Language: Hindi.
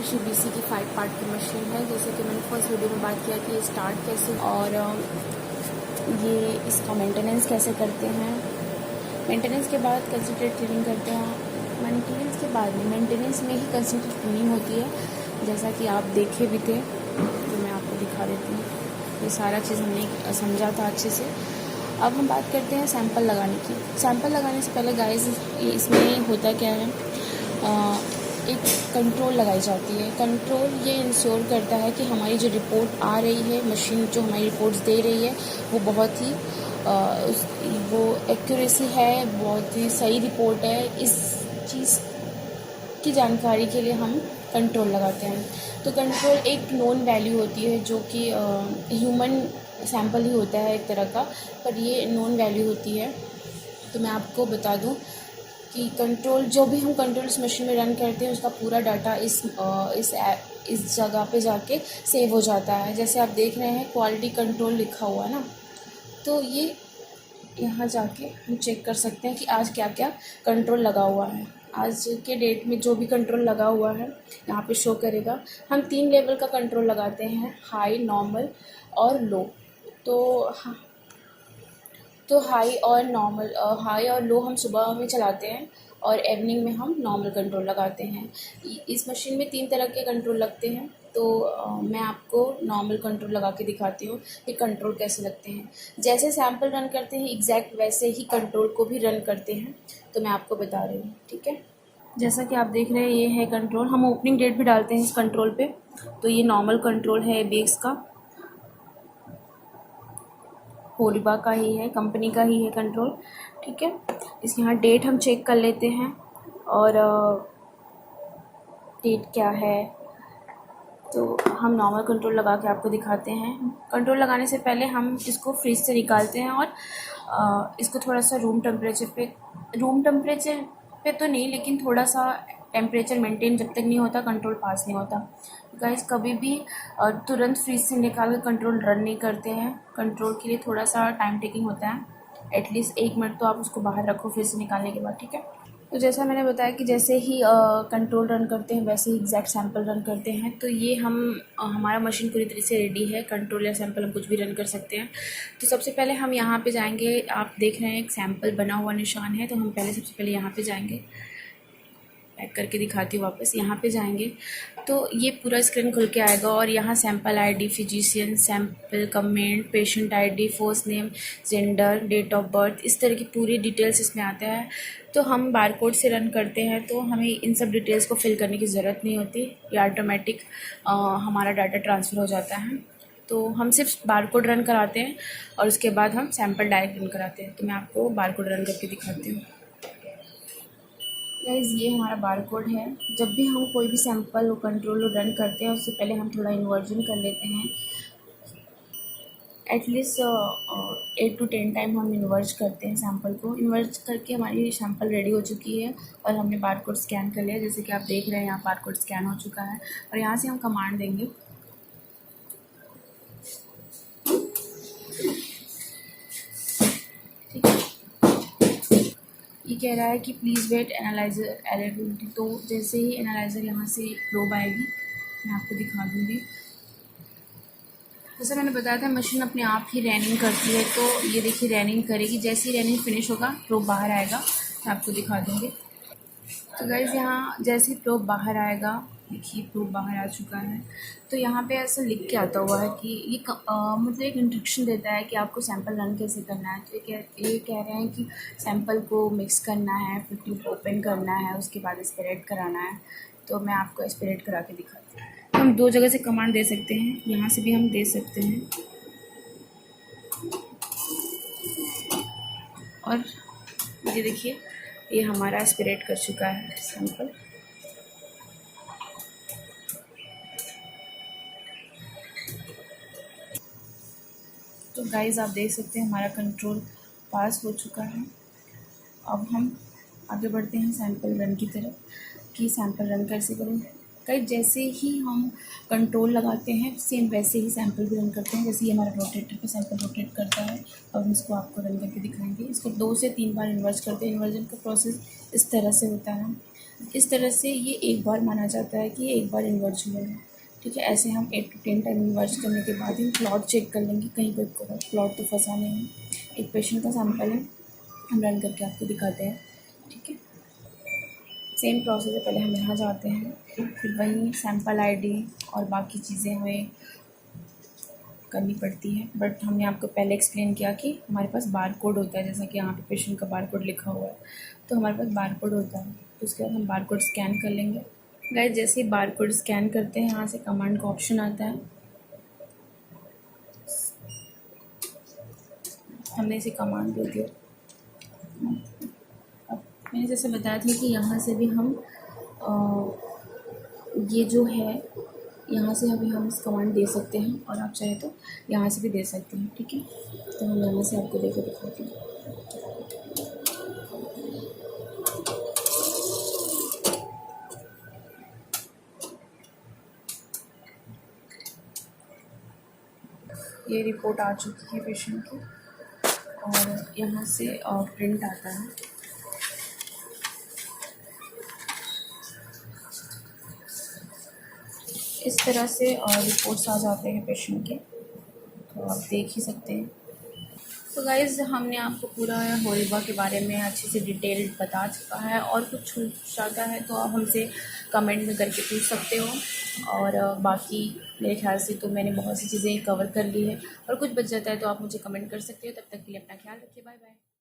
मित्सुबिशी की 5 पार्ट की मशीन है। जैसे कि मैंने फर्स्ट वीडियो में बात किया कि ये स्टार्ट कैसे और ये इसका मेंटेनेंस कैसे करते हैं। मेंटेनेंस के बाद कंसंट्रेट क्लीनिंग करते हैं। मेंटेनेंस के बाद नहीं, मेंटेनेंस में ही कंसंट्रेट क्लीनिंग होती है, जैसा कि आप देखे भी थे। तो मैं आपको दिखा देती हूँ। ये सारा चीज़ हमने समझा था अच्छे से। अब हम बात करते हैं सैंपल लगाने की। सैंपल लगाने से पहले गाइस इसमें होता क्या है, एक कंट्रोल लगाई जाती है। कंट्रोल ये इंश्योर करता है कि हमारी जो रिपोर्ट आ रही है, मशीन जो हमारी रिपोर्ट्स दे रही है वो बहुत ही वो एक्यूरेसी है, बहुत ही सही रिपोर्ट है। इस चीज़ की जानकारी के लिए हम कंट्रोल लगाते हैं। तो कंट्रोल एक नोन वैल्यू होती है जो कि ह्यूमन सैंपल ही होता है एक तरह का, पर ये नोन वैल्यू होती है। तो मैं आपको बता दूं कि कंट्रोल जो भी हम कंट्रोल इस मशीन में रन करते हैं उसका पूरा डाटा इस जगह पे जाके सेव हो जाता है। जैसे आप देख रहे हैं क्वालिटी कंट्रोल लिखा हुआ है ना, तो ये यहाँ जाके हम चेक कर सकते हैं कि आज क्या क्या कंट्रोल लगा हुआ है। आज के डेट में जो भी कंट्रोल लगा हुआ है यहाँ पे शो करेगा। हम 3 लेवल का कंट्रोल लगाते हैं, हाई, नॉर्मल और लो। तो हाई और लो हम सुबह में चलाते हैं और इवनिंग में हम नॉर्मल कंट्रोल लगाते हैं। इस मशीन में 3 तरह के कंट्रोल लगते हैं। तो मैं आपको नॉर्मल कंट्रोल लगा के दिखाती हूँ कि कंट्रोल कैसे लगते हैं। जैसे सैंपल रन करते हैं एग्जैक्ट वैसे ही कंट्रोल को भी रन करते हैं। तो मैं आपको बता रही हूँ, ठीक है। जैसा कि आप देख रहे हैं ये है कंट्रोल। हम ओपनिंग डेट भी डालते हैं इस कंट्रोल पे। तो ये नॉर्मल कंट्रोल है बेक्स का, होलिबा का ही है, कंपनी का ही है कंट्रोल, ठीक है। इसके यहाँ डेट हम चेक कर लेते हैं और डेट क्या है। तो हम नॉर्मल कंट्रोल लगा के आपको दिखाते हैं। कंट्रोल लगाने से पहले हम इसको फ्रिज से निकालते हैं और इसको थोड़ा सा रूम टेम्परेचर पे तो नहीं, लेकिन थोड़ा सा टेम्परेचर मेंटेन जब तक नहीं होता कंट्रोल पास नहीं होता। गाइस कभी भी तुरंत फ्रिज से निकाल कर कंट्रोल रन नहीं करते हैं। कंट्रोल के लिए थोड़ा सा टाइम टेकिंग होता है, एटलीस्ट 1 मिनट तो आप उसको बाहर रखो फ्रिज से निकालने के बाद, ठीक है। तो जैसा मैंने बताया कि जैसे ही कंट्रोल रन करते हैं वैसे ही एग्जैक्ट सैंपल रन करते हैं। तो ये हमारा मशीन पूरी तरह से रेडी है। कंट्रोल या सैंपल हम कुछ भी रन कर सकते हैं। तो सबसे पहले हम यहाँ पे जाएंगे। आप देख रहे हैं एक सैंपल बना हुआ निशान है, तो हम सबसे पहले यहाँ पे जाएंगे। पैक करके दिखाती हूँ वापस। यहाँ पे जाएंगे तो ये पूरा स्क्रीन खुल के आएगा और यहाँ sample ID, physician, sample comment, patient ID, first name, gender, date of birth, इस तरह की पूरी डिटेल्स इसमें आता है। तो हम बारकोड से रन करते हैं तो हमें इन सब डिटेल्स को फिल करने की ज़रूरत नहीं होती। ये ऑटोमेटिक हमारा डाटा ट्रांसफ़र हो जाता है। तो हम सिर्फ बारकोड रन कराते हैं और उसके बाद हम सैंपल डायरेक्ट रन कराते हैं। तो मैं आपको बारकोड रन करके दिखाती हूँ। गाइस ये हमारा बारकोड है। जब भी हम कोई भी सैंपल कंट्रोल रन करते हैं उससे पहले हम थोड़ा इन्वर्जन कर लेते हैं। एटलीस्ट 8 to 10 टाइम हम इन्वर्ज करते हैं सैंपल को। इन्वर्ज करके हमारी सैंपल रेडी हो चुकी है और हमने बारकोड स्कैन कर लिया। जैसे कि आप देख रहे हैं यहाँ बारकोड स्कैन हो चुका है और यहाँ से हम कमांड देंगे। ठीक है, ये कह रहा है कि प्लीज़ वेट एनालाइजर अवेलेबिलिटी। तो जैसे ही एनालाइज़र यहाँ से प्रोब आएगी मैं आपको दिखा दूँगी। जैसे मैंने बताया था मशीन अपने आप ही रनिंग करती है। तो ये देखिए रनिंग करेगी, जैसे ही रनिंग फिनिश होगा प्रोब बाहर आएगा, मैं आपको दिखा दूँगी। तो गाइस यहाँ जैसे ही प्रोब बाहर आएगा, देखिए प्रोब बाहर आ चुका है। तो यहाँ पे ऐसा लिख के आता हुआ है कि ये मतलब एक इंस्ट्रक्शन देता है कि आपको सैंपल रन कैसे करना है। तो ये कह रहे हैं कि सैंपल को मिक्स करना है, फिर ट्यूब ओपन करना है, उसके बाद एस्पिरेट कराना है। तो मैं आपको एस्पिरेट करा के दिखाती हूँ। तो हम 2 जगह से कमांड दे सकते हैं, यहाँ से भी हम दे सकते हैं और ये देखिए ये हमारा एस्पिरेट कर चुका है सैंपल। तो गाइस आप देख सकते हैं हमारा कंट्रोल पास हो चुका है। अब हम आगे बढ़ते हैं सैंपल रन की तरफ कि सैंपल रन कैसे करें। गाइस जैसे ही हम कंट्रोल लगाते हैं सेम वैसे ही सैंपल भी रन करते हैं। जैसे ही हमारा रोटेटर पे सैंपल रोटेट करता है और हम इसको आपको रन करके दिखाएंगे। इसको 2 से 3 बार इन्वर्ज करते हैं। इन्वर्जन का प्रोसेस इस तरह से होता है इस तरह से ये एक बार माना जाता है कि एक बार इन्वर्स हुआ है। ठीक है, ऐसे हम 8 to 10 टाइम इन्वर्स करने के बाद हम प्लॉट चेक कर लेंगे, कहीं पर प्लॉट तो फंसा नहीं है। एक पेशेंट का सैंपल है, हम रन करके आपको दिखाते हैं। ठीक है, सेम प्रोसेस है, पहले हम यहाँ जाते हैं, फिर वहीं सैंपल आईडी और बाकी चीज़ें हमें करनी पड़ती है। बट हमने आपको पहले एक्सप्लेन किया कि हमारे पास बार कोड होता है, जैसा कि यहाँ पे पेशेंट का बार कोड लिखा हुआ है, तो हमारे पास बार कोड होता है। तो उसके बाद हम बार कोड स्कैन कर लेंगे। गाइस, जैसे ही बार कोड स्कैन करते हैं, यहाँ से कमांड का ऑप्शन आता है, हमने इसे कमांड दे दिया। अब मैंने जैसे बताया था कि यहाँ से भी हम ये जो है, यहाँ से अभी हम इस कमांड दे सकते हैं, और आप चाहे तो यहाँ से भी दे सकते हैं। ठीक है, तो हम यहाँ से आपको देकर दिखाते हैं। ये रिपोर्ट आ चुकी है पेशेंट की, और यहाँ से प्रिंट आता है। इस तरह से रिपोर्ट्स आ जाते हैं पेशेंट के, तो आप देख ही सकते हैं। तो गाइज़, हमने आपको पूरा होरिबा के बारे में अच्छे से डिटेल बता चुका है, और कुछ छूट जाता है तो आप हमसे कमेंट में करके पूछ सकते हो। और बाकी मेरे ख्याल से तो मैंने बहुत सी चीज़ें कवर कर ली है, और कुछ बच जाता है तो आप मुझे कमेंट कर सकते हो। तब तक के लिए अपना ख्याल रखिए, बाय बाय।